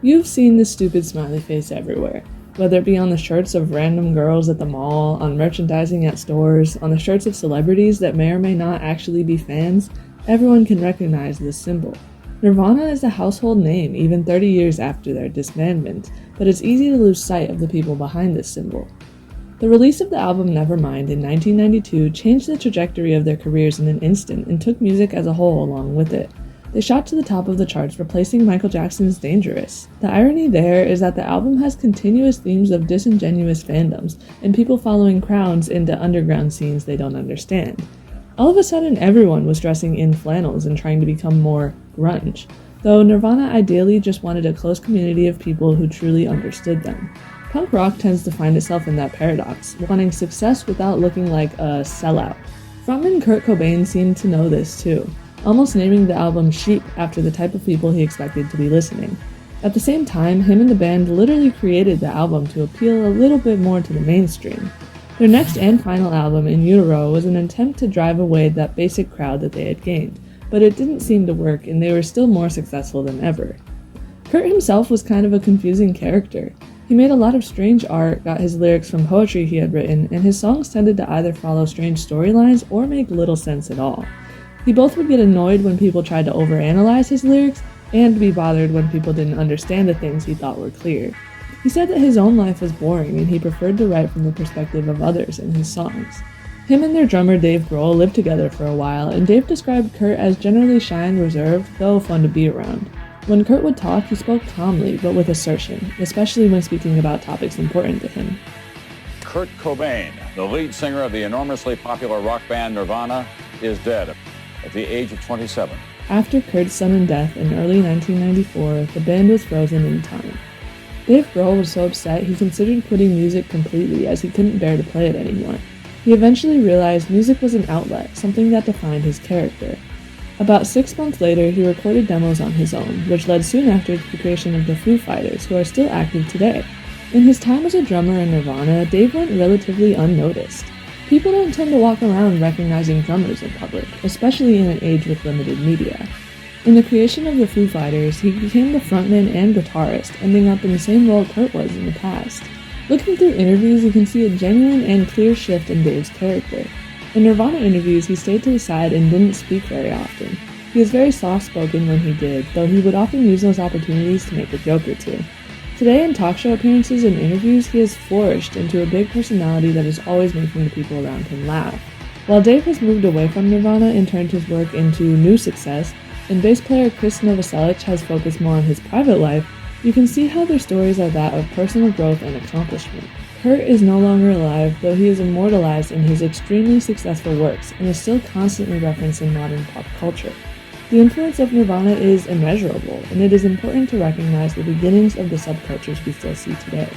You've seen the stupid smiley face everywhere, whether it be on the shirts of random girls at the mall, on merchandising at stores, on the shirts of celebrities that may or may not actually be fans. Everyone can recognize this symbol. Nirvana is a household name even 30 years after their disbandment, but it's easy to lose sight of the people behind this symbol. The release of the album Nevermind in 1992 changed the trajectory of their careers in an instant and took music as a whole along with it. They shot to the top of the charts, replacing Michael Jackson's Dangerous. The irony there is that the album has continuous themes of disingenuous fandoms and people following crowds into underground scenes they don't understand. All of a sudden, everyone was dressing in flannels and trying to become more grunge, though Nirvana ideally just wanted a close community of people who truly understood them. Punk rock tends to find itself in that paradox, wanting success without looking like a sellout. Frontman Kurt Cobain seemed to know this too, almost naming the album Sheep after the type of people he expected to be listening. At the same time, him and the band literally created the album to appeal a little bit more to the mainstream. Their next and final album, In Utero, was an attempt to drive away that basic crowd that they had gained, but it didn't seem to work and they were still more successful than ever. Kurt himself was kind of a confusing character. He made a lot of strange art, got his lyrics from poetry he had written, and his songs tended to either follow strange storylines or make little sense at all. He both would get annoyed when people tried to overanalyze his lyrics, and be bothered when people didn't understand the things he thought were clear. He said that his own life was boring and he preferred to write from the perspective of others in his songs. Him and their drummer Dave Grohl lived together for a while, and Dave described Kurt as generally shy and reserved, though fun to be around. When Kurt would talk, he spoke calmly, but with assertion, especially when speaking about topics important to him. Kurt Cobain, the lead singer of the enormously popular rock band Nirvana, is dead at the age of 27. After Kurt's sudden death in early 1994, the band was frozen in time. Dave Grohl was so upset he considered quitting music completely as he couldn't bear to play it anymore. He eventually realized music was an outlet, something that defined his character. About 6 months later, he recorded demos on his own, which led soon after to the creation of the Foo Fighters, who are still active today. In his time as a drummer in Nirvana, Dave went relatively unnoticed. People don't tend to walk around recognizing drummers in public, especially in an age with limited media. In the creation of the Foo Fighters, he became the frontman and guitarist, ending up in the same role Kurt was in the past. Looking through interviews, you can see a genuine and clear shift in Dave's character. In Nirvana interviews, he stayed to the side and didn't speak very often. He was very soft-spoken when he did, though he would often use those opportunities to make a joke or two. Today, in talk show appearances and interviews, he has flourished into a big personality that is always making the people around him laugh. While Dave has moved away from Nirvana and turned his work into new success, and bass player Chris Novoselic has focused more on his private life, you can see how their stories are that of personal growth and accomplishment. Kurt is no longer alive, though he is immortalized in his extremely successful works and is still constantly referenced in modern pop culture. The influence of Nirvana is immeasurable, and it is important to recognize the beginnings of the subcultures we still see today.